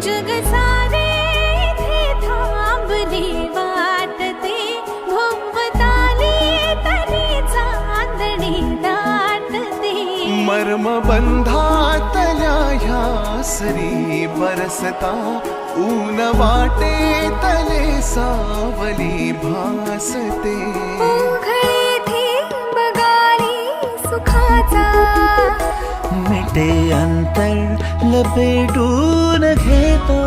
जग सारे इथे थांबले वाटते भोवताली तरी चांदणे दाटते मर्म बंधातल्या ह्या सरी बरसता ऊन वाटे तले सावली भासते ओघळे थेंब गाली सुखाचा मिटे अंतर लपेटून घेता